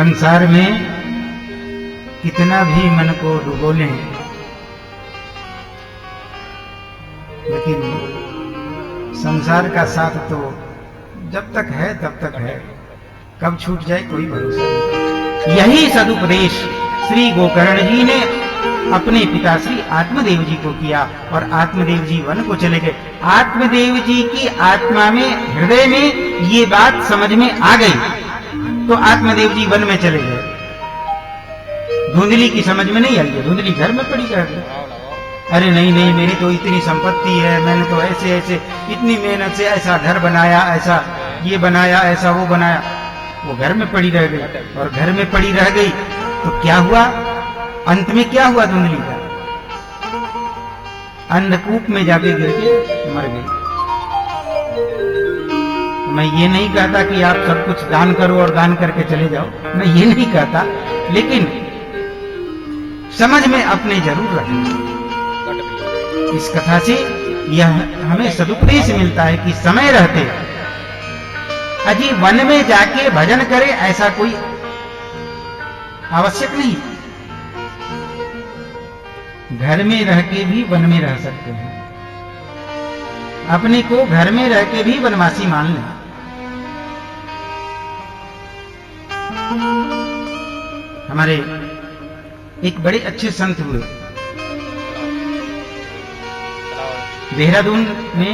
संसार में कितना भी मन को डुबो लें, लेकिन संसार का साथ तो जब तक है तब तक है, कब छूट जाए कोई भरोसा नहीं। यही सदुपदेश श्री गोकर्ण जी ने अपने पिता श्री आत्मदेव जी को किया और आत्मदेव जी वन को चले गए। आत्मदेव जी की आत्मा में, हृदय में ये बात समझ में आ गई तो आत्मदेव जी वन में चले गए। धुंधली की समझ में नहीं आई है, धुंधली घर में पड़ी रह गई। अरे नहीं नहीं, मेरी तो इतनी संपत्ति है, मैंने तो ऐसे ऐसे इतनी मेहनत से ऐसा घर बनाया, ऐसा ये बनाया, ऐसा वो बनाया। वो घर में पड़ी रह गई और घर में पड़ी रह गई तो क्या हुआ? अंत में क्या हुआ? धुंधली का अंधकूप में जाके गिर के मर गई। मैं ये नहीं कहता कि आप सब कुछ दान करो और दान करके चले जाओ, मैं ये नहीं कहता, लेकिन समझ में अपने जरूर रखें। इस कथा से यह हमें सदुपदेश मिलता है कि समय रहते अजी वन में जाके भजन करे ऐसा कोई आवश्यक नहीं। घर में रह के भी वन में रह सकते हैं, अपने को घर में रह के भी वनवासी मान लें। हमारे एक बड़े अच्छे संत हुए, देहरादून में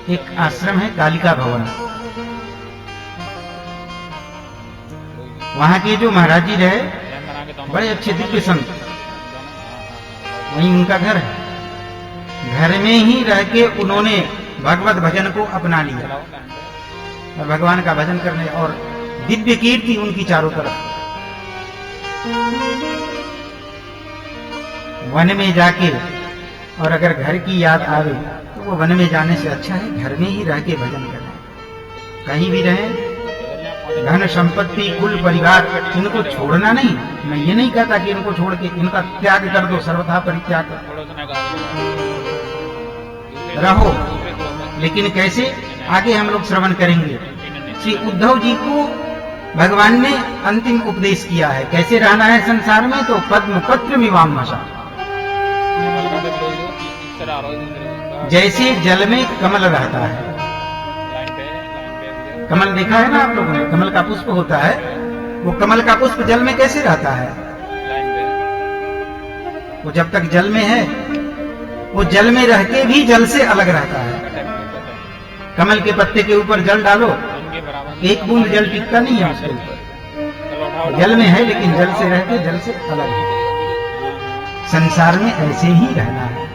एक आश्रम है कालिका भवन, वहां के जो महाराज जी रहे बड़े अच्छे दिव्य संत, वहीं उनका घर है। घर में ही रह के उन्होंने भगवत भजन को अपना लिया और भगवान का भजन करने, और दिव्य कीर्ति उनकी चारों तरफ। वन में जाके और अगर घर की याद आवे तो वो वन में जाने से अच्छा है घर में ही रह के भजन करना। कहीं भी रहे, धन संपत्ति कुल परिवार इनको छोड़ना नहीं। मैं ये नहीं कहता कि इनको छोड़ के इनका त्याग कर दो, सर्वथा परित्याग रहो, लेकिन कैसे आगे हम लोग श्रवण करेंगे। श्री उद्धव जी को भगवान ने अंतिम उपदेश किया है कैसे रहना है संसार में, तो पद्म पत्र विवाम नशा, जैसे जल में कमल रहता है। कमल देखा है ना आप लोगों ने, कमल का पुष्प होता है, वो कमल का पुष्प जल में कैसे रहता है? वो जब तक जल में है वो जल में रह के भी जल से अलग रहता है। कमल के पत्ते के ऊपर जल डालो, एक बूंद जल टिकता नहीं है उसके ऊपर, जल में है लेकिन जल से रह के जल से अलग है। संसार में ऐसे ही रहना है।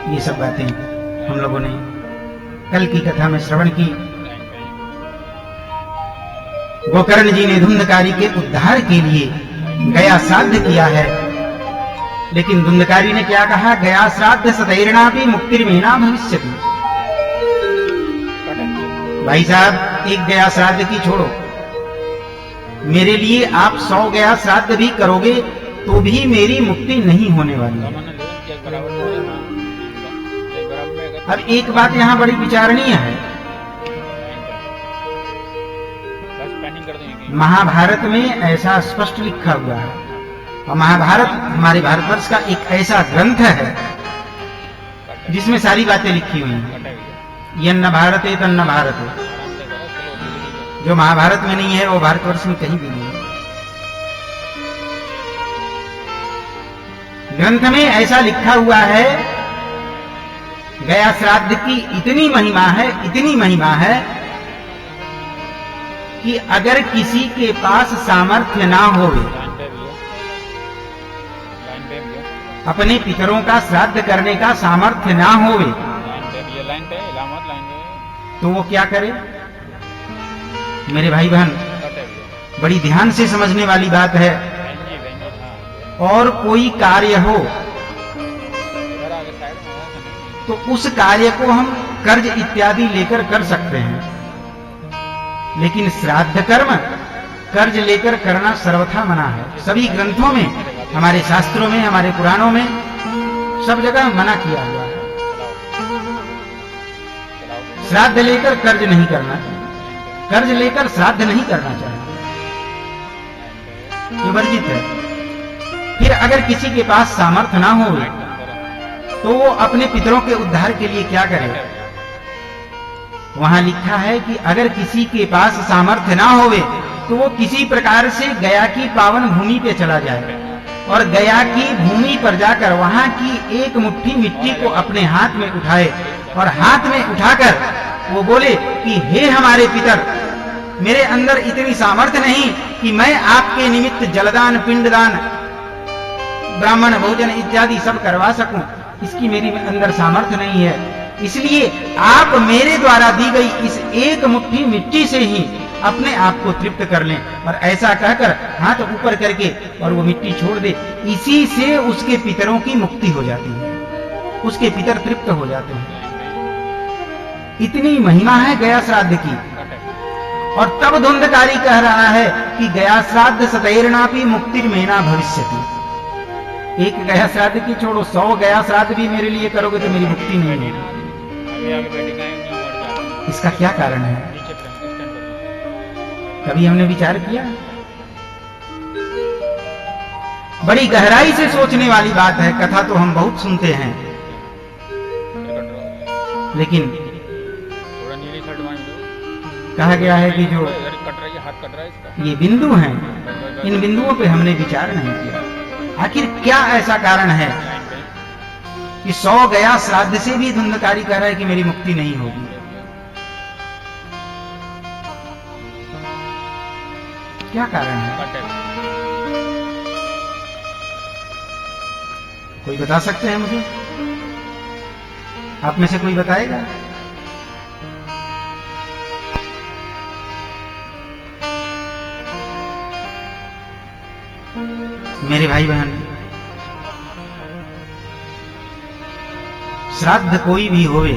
ये सब बातें हम लोगों ने कल की कथा में श्रवण की। गोकर्ण जी ने धुंधकारी के उद्धार के लिए गया श्राद्ध किया है, लेकिन धुंधकारी ने क्या कहा? गया श्राद्ध सतैर्णा भी मुक्तिर्मेना भविष्यति। भाई साहब, एक गया श्राद्ध की छोड़ो, मेरे लिए आप 100 गया श्राद्ध भी करोगे तो भी मेरी मुक्ति नहीं होने वाली है। अब एक बात यहां बड़ी विचारणीय है। महाभारत में ऐसा स्पष्ट लिखा हुआ है, और महाभारत हमारे भारतवर्ष का एक ऐसा ग्रंथ है जिसमें सारी बातें लिखी हुई हैं। यन्न भारते तन्न भारते, जो महाभारत में नहीं है वो भारतवर्ष में कहीं भी नहीं है। ग्रंथ में ऐसा लिखा हुआ है, गया श्राद्ध की इतनी महिमा है, इतनी महिमा है कि अगर किसी के पास सामर्थ्य ना हो, अपने पितरों का श्राद्ध करने का सामर्थ्य ना हो, तो वो क्या करे? मेरे भाई बहन, बड़ी ध्यान से समझने वाली बात है। और कोई कार्य हो तो उस कार्य को हम कर्ज इत्यादि लेकर कर सकते हैं, लेकिन श्राद्ध कर्म कर्ज लेकर करना सर्वथा मना है। सभी ग्रंथों में, हमारे शास्त्रों में, हमारे पुराणों में सब जगह मना किया हुआ है। श्राद्ध लेकर कर्ज नहीं करना। कर्ज लेकर श्राद्ध नहीं करना चाहिए, ये वर्जित है। फिर अगर किसी के पास सामर्थ्य ना हो तो वो अपने पितरों के उद्धार के लिए क्या करे? वहां लिखा है कि अगर किसी के पास सामर्थ्य ना होवे तो वो किसी प्रकार से गया की पावन भूमि पे चला जाए और गया की भूमि पर जाकर वहां की एक मुट्ठी मिट्टी को अपने हाथ में उठाए और हाथ में उठाकर वो बोले कि हे हमारे पितर, मेरे अंदर इतनी सामर्थ्य नहीं कि मैं आपके निमित्त जलदान, पिंडदान, ब्राह्मण भोजन इत्यादि सब करवा सकूं, इसकी मेरी अंदर सामर्थ्य नहीं है, इसलिए आप मेरे द्वारा दी गई इस एक मुट्ठी मिट्टी से ही अपने आप को तृप्त कर लें। और ऐसा कहकर हाथ ऊपर करके और वो मिट्टी छोड़ दे, इसी से उसके पितरों की मुक्ति हो जाती है, उसके पितर तृप्त हो जाते हैं। इतनी महिमा है गया श्राद्ध की। और तब धुंधकारी कह रहा है कि गया श्राद्ध सतैर्नापि मुक्तिर्मेना भविष्यति। एक गया श्राद्ध की छोड़ो, 100 गया श्राद्ध भी मेरे लिए करोगे तो मेरी मुक्ति नहीं है। इसका क्या कारण है? कभी हमने विचार किया? बड़ी गहराई से सोचने वाली बात है। कथा तो हम बहुत सुनते हैं, लेकिन कहा गया है कि जो ये बिंदु हैं, इन बिंदुओं पे हमने विचार नहीं किया। आखिर क्या ऐसा कारण है कि 100 गया श्राद्ध से भी धुंधकारी कह रहा है कि मेरी मुक्ति नहीं होगी? क्या कारण है? कोई बता सकते हैं मुझे? आप में से कोई बताएगा? मेरे भाई बहन, श्राद्ध कोई भी होवे,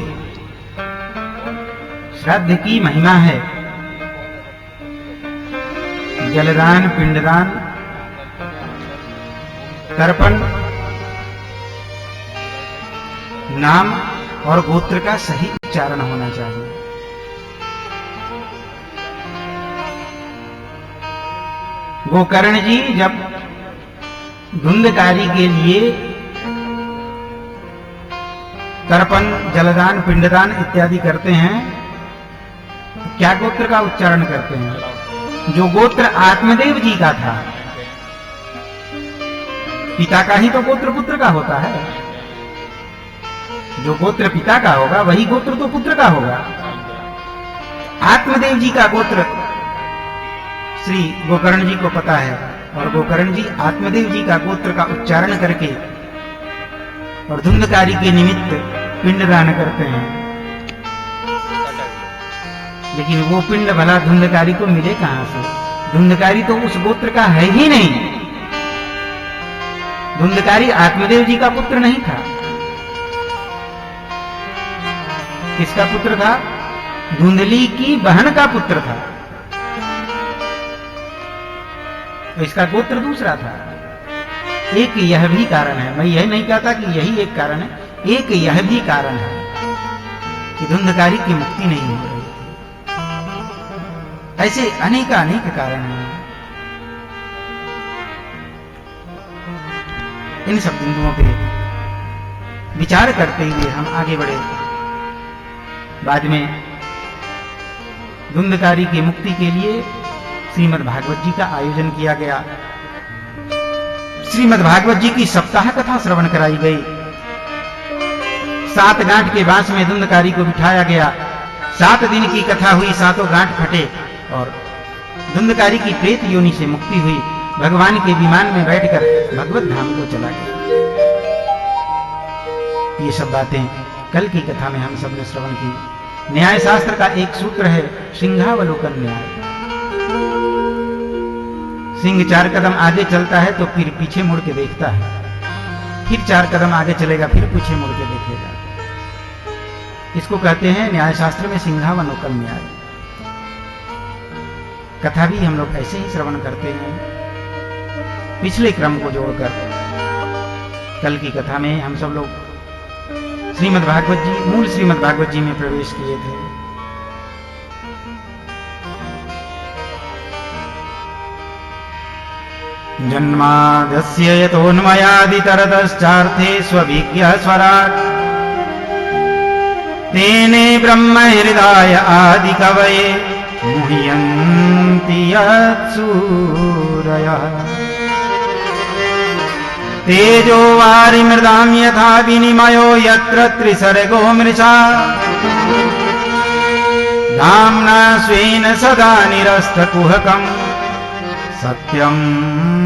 श्राद्ध की महिमा है। जलदान, पिंडदान, तर्पण, नाम और गोत्र का सही उच्चारण होना चाहिए। गोकर्ण जी जब धुंधकारी के लिए तर्पण, जलदान, पिंडदान इत्यादि करते हैं, क्या गोत्र का उच्चारण करते हैं? जो गोत्र आत्मदेव जी का था, पिता का ही तो गोत्र पुत्र का होता है। जो गोत्र पिता का होगा वही गोत्र तो पुत्र का होगा। आत्मदेव जी का गोत्र श्री गोकर्ण जी को पता है और गोकर्ण जी आत्मदेव जी का गोत्र का उच्चारण करके और धुंधकारी के निमित्त पिंडदान करते हैं। लेकिन वो पिंड भला धुंधकारी को मिले कहां से? धुंधकारी तो उस गोत्र का है ही नहीं। धुंधकारी आत्मदेव जी का पुत्र नहीं था। किसका पुत्र था? धुंधली की बहन का पुत्र था। तो इसका गोत्र दूसरा था। एक यह भी कारण है, मैं यह नहीं कहता कि यही एक कारण है, एक यह भी कारण है कि धुंधकारी की मुक्ति नहीं हो रही थी। ऐसे अनेक कारण हैं। इन सब बिंदुओं पे विचार करते हुए हम आगे बढ़े। बाद में धुंधकारी की मुक्ति के लिए श्रीमद् भागवत जी का आयोजन किया गया। श्रीमद् भागवत जी की सप्ताह कथा श्रवण कराई गई। 7 गांठ के बांस में धुंधकारी को बिठाया गया। 7 दिन की कथा हुई, 7 गांठ फटे और धुंधकारी की प्रेत योनि से मुक्ति हुई। भगवान के विमान में बैठकर भगवत धाम को चला गया। ये सब बातें कल की कथा में हम सबने श्रवण की। न्याय शास्त्र का एक सूत्र है, सिंहावलोकन न्याय। सिंह 4 कदम आगे चलता है तो फिर पीछे मुड़ के देखता है, फिर 4 कदम आगे चलेगा, फिर पीछे मुड़ के देखेगा। इसको कहते हैं न्याय शास्त्र में सिंहावलोकन न्याय। कथा भी हम लोग ऐसे ही श्रवण करते हैं, पिछले क्रम को जोड़कर। कल की कथा में हम सब लोग श्रीमद् भागवत जी, मूल श्रीमद् भागवत जी में प्रवेश किए थे। जन्माद्यस्य यतोऽन्वयादितरतश्चार्थे स्वभिज्ञः स्वराट् तेने ब्रह्म हृदय आदि कवये मुह्यन्ति यत्सूरयः तेजो वारिमृदां यथा विनिमयो यत्र त्रिसर्गो मृषा धाम्ना स्वेन सदा निरस्तकुहकम् सत्यं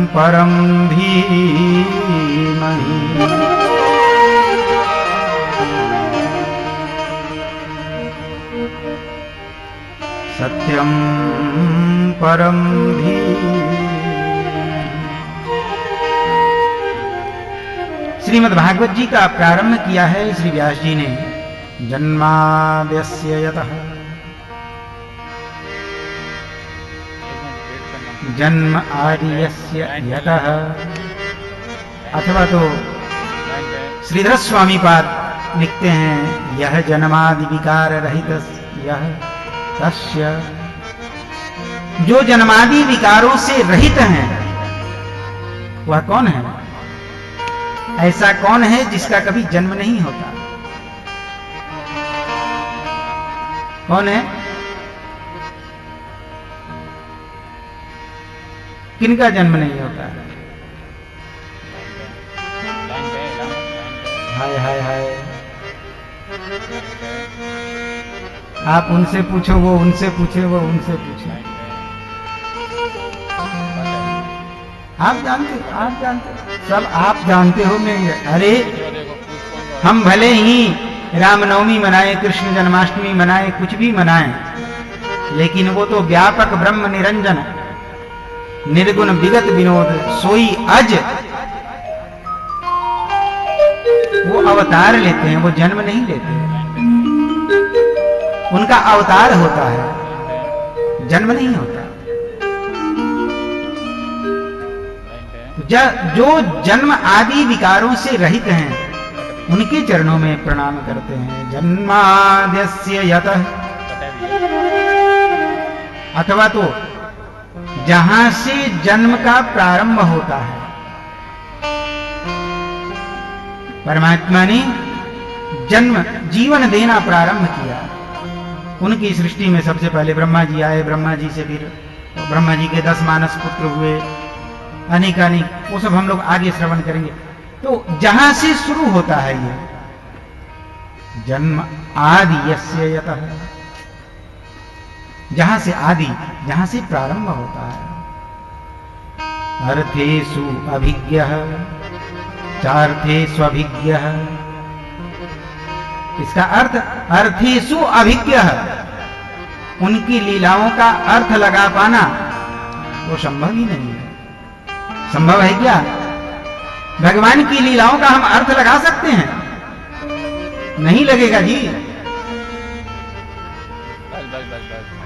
परं धीमहि। सत्यं परं धीमहि। श्रीमद् भागवत जी का प्रारंभ किया है श्री व्यास जी ने। जन्माद्यस्य यतः, जन्म आदियस्य यतः, अथवा तो श्रीधर स्वामी पाद लिखते हैं यह जन्मादि विकार रहित यह तस्य, जो जन्मादि विकारों से रहित हैं वह कौन है? ऐसा कौन है जिसका कभी जन्म नहीं होता? कौन है? किनका जन्म नहीं होता है? हाय हाय हाय, आप उनसे पूछो, वो उनसे पूछे, वो उनसे पूछे। आप जानते, आप जानते, सब आप जानते हो। मैं, अरे हम भले ही रामनवमी मनाए, कृष्ण जन्माष्टमी मनाए, कुछ भी मनाए, लेकिन वो तो व्यापक ब्रह्म निरंजन निर्गुण विगत विनोद सोई अज, वो अवतार लेते हैं, वो जन्म नहीं लेते हैं। उनका अवतार होता है, जन्म नहीं होता। जो जन्म आदि विकारों से रहित हैं उनके चरणों में प्रणाम करते हैं। जन्माद्यस्य यतः, अथवा तो जहां से जन्म का प्रारंभ होता है। परमात्मा ने जन्म जीवन देना प्रारंभ किया। उनकी सृष्टि में सबसे पहले ब्रह्मा जी आए, ब्रह्मा जी से फिर ब्रह्मा जी के 10 मानस पुत्र हुए, अनेकानेक, वो सब हम लोग आगे श्रवण करेंगे। तो जहां से शुरू होता है ये जन्म आदि यस्य यतः, जहां से आदि, जहां से प्रारंभ होता है। अर्थेषु अभिज्ञः चार्थेषु अभिज्ञः, इसका अर्थ अर्थेषु अभिज्ञः, उनकी लीलाओं का अर्थ लगा पाना वो संभव ही नहीं है। संभव है क्या? भगवान की लीलाओं का हम अर्थ लगा सकते हैं? नहीं लगेगा जी।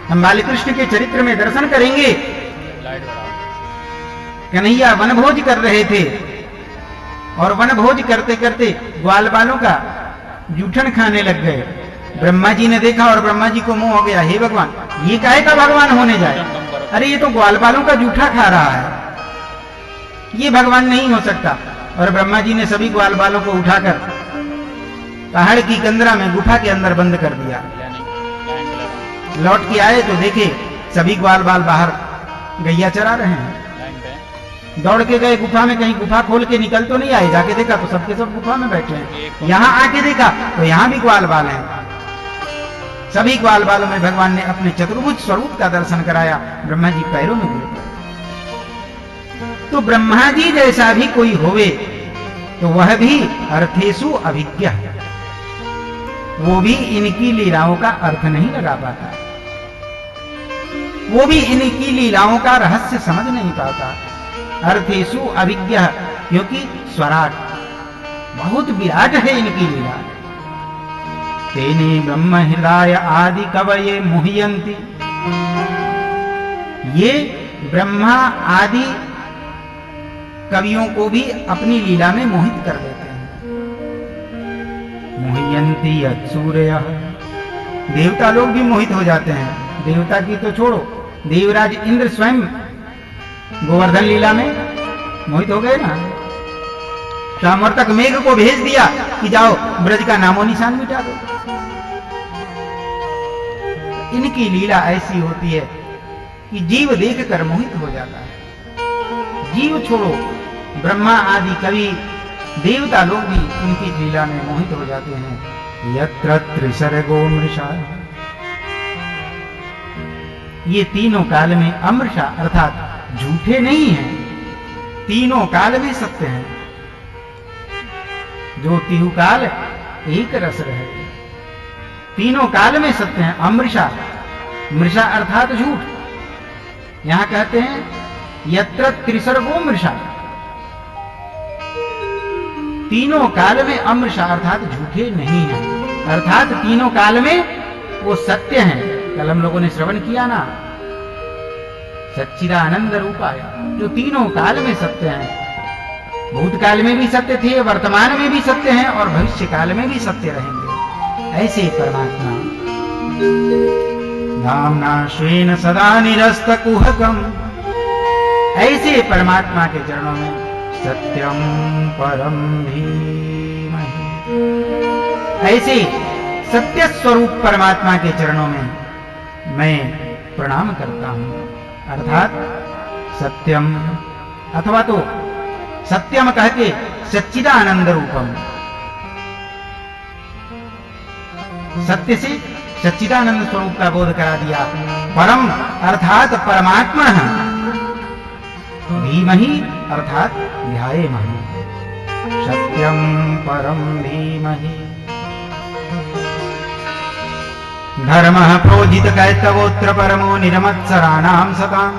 हम बालकृष्ण के चरित्र में दर्शन करेंगे, कन्हैया वनभोज कर रहे थे और वनभोज करते करते ग्वाल बालों का जूठन खाने लग गए। ब्रह्मा जी ने देखा और ब्रह्मा जी को मोह हो गया, हे भगवान ये काहे का भगवान होने जाए? अरे ये तो ग्वाल बालों का जूठा खा रहा है, ये भगवान नहीं हो सकता। और ब्रह्मा जी ने सभी ग्वाल बालों को उठाकर पहाड़ की कंदरा में गुफा के अंदर बंद कर दिया। लौट के आए तो देखे सभी ग्वाल बाल बाहर गैया चरा रहे हैं। दौड़ के गए गुफा में, कहीं गुफा खोल के निकल तो नहीं आए। जाके देखा तो सबके सब गुफा में बैठे हैं। यहां आके देखा तो यहां भी ग्वाल बाल हैं। सभी ग्वाल बालों में भगवान ने अपने चतुर्भुज स्वरूप का दर्शन कराया। ब्रह्मा जी पैरों में गिर पड़े। तो ब्रह्मा जी जैसा भी कोई होवे तो वह भी अर्थेषु अभिज्ञ, वो भी इनकी लीलाओं का अर्थ नहीं लगा पाता, वो भी इनकी लीलाओं का रहस्य समझ नहीं पाता। अर्थेषु अभिज्ञ, क्योंकि स्वराट, बहुत विराट है इनकी लीला। तेने ब्रह्म हृदय आदि कवये मुह्यन्ति, ये ब्रह्मा आदि कवियों को भी अपनी लीला में मोहित कर देते हैं। मुह्यन्ति यत्सूरयः, देवता लोग भी मोहित हो जाते हैं। देवता की तो छोड़ो, देवराज इंद्र स्वयं गोवर्धन लीला में मोहित हो गए ना। सामर्थक मेघ को भेज दिया कि जाओ ब्रज का नामो निशान मिटा दो। इनकी लीला ऐसी होती है कि जीव देखकर मोहित हो जाता है। जीव छोड़ो, ब्रह्मा आदि कवि देवता लोग भी उनकी लीला में मोहित हो जाते हैं। यत्र त्रिसर्गो मृषा, ये तीनों काल में अमृषा अर्थात झूठे नहीं हैं, तीनों काल में सत्य हैं। जो तिहु काल एक रस रहे, तीनों काल में सत्य हैं। अमृषा, मृषा अर्थात झूठ। यहां कहते हैं यत्र त्रिसर्गो मृषा, तीनों काल में अमृषा अर्थात झूठे नहीं हैं, अर्थात तीनों काल में वो सत्य हैं। कल हम लोगों ने श्रवण किया ना, सच्चिदानंद रूपाय, जो तीनों काल में सत्य हैं। भूतकाल में भी सत्य थे, वर्तमान में भी सत्य हैं और भविष्य काल में भी सत्य रहेंगे। ऐसे परमात्मा नामना श्वेन सदा निरस्त कुहकम, ऐसे परमात्मा के चरणों में सत्यम परम धीमहि, ऐसे सत्य स्वरूप परमात्मा के चरणों में मैं प्रणाम करता हूं। अर्थात सत्यम अथवा तो सत्यम कह के सच्चिदानंद रूपम, सत्य से सच्चिदानंद स्वरूप का बोध करा दिया। परम अर्थात परमात्मा, धीमहि अर्थात ध्यायेमहि, सत्यम परम धीमहि। धर्मः प्रोजित कैतवोऽत्र परमो निरमत्सराणां सताम्,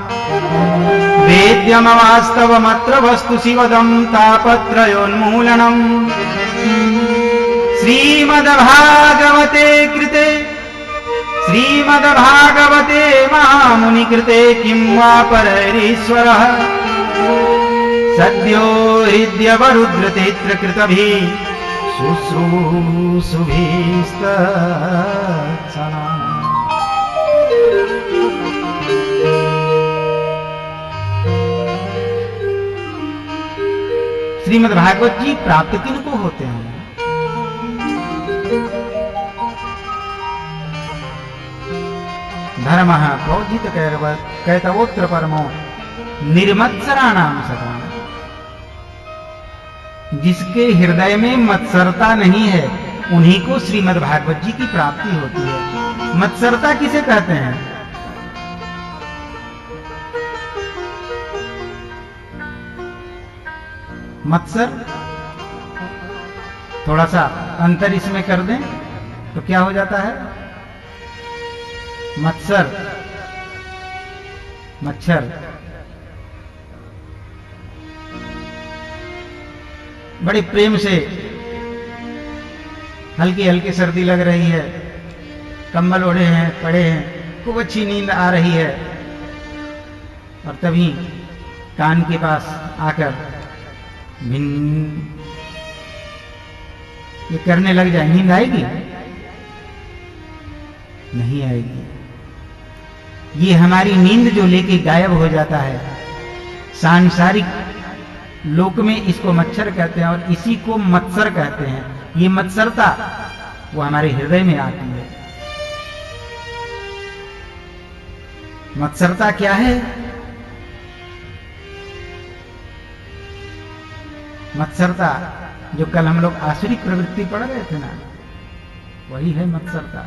वेद्यमवास्तवमत्र वस्तु शिवदं तापत्रयोन्मूलनम्। श्रीमद्भागवते कृते, श्रीमद्भागवते महामुनिकृते किं वा परैरीश्वरः, सद्यो हृद्यवरुद्रतेऽत्र कृतभिः शुश्रूषुभिस्तत्सना। श्रीमद् भागवत जी प्राप्त किनको होते हैं? धर्मः प्रोजित कैतवोऽत्र परमो निर्मत्सराणां सताम्, जिसके हृदय में मत्सरता नहीं है उन्हीं को श्रीमद् भागवत जी की प्राप्ति होती है। मत्सरता किसे कहते हैं? मत्सर, थोड़ा सा अंतर इसमें कर दें तो क्या हो जाता है? मत्सर, मच्छर। बड़े प्रेम से, हल्की हल्की सर्दी लग रही है, कंबल ओढ़े हैं, पड़े हैं, खूब अच्छी नींद आ रही है, और तभी कान के पास आकर भिन्न ये करने लग जाए, नींद आएगी? नहीं आएगी। ये हमारी नींद जो लेके गायब हो जाता है, सांसारिक लोक में इसको मच्छर कहते हैं और इसी को मत्सर कहते हैं। ये मत्सरता वो हमारे हृदय में आती है। मत्सरता क्या है? मत्सरता जो कल हम लोग आसुरिक प्रवृत्ति पढ़ रहे थे ना, वही है मत्सरता।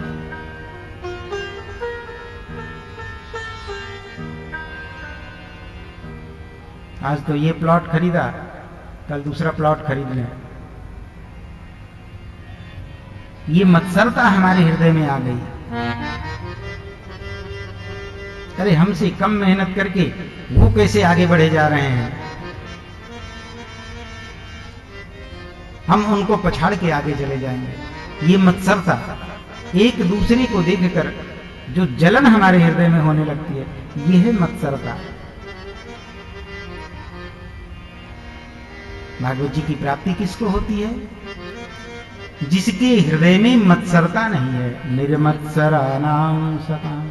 आज तो ये प्लॉट खरीदा, कल दूसरा प्लॉट खरीद लें। ये मत्सरता हमारे हृदय में आ गई। अरे हमसे कम मेहनत करके वो कैसे आगे बढ़े जा रहे हैं, हम उनको पछाड़ के आगे चले जाएंगे। ये मत्सरता, एक दूसरे को देखकर जो जलन हमारे हृदय में होने लगती है, ये है मत्सरता। भागवत जी की प्राप्ति किसको होती है? जिसके हृदय में मत्सरता नहीं है। निर्मत्सराणां सताम्,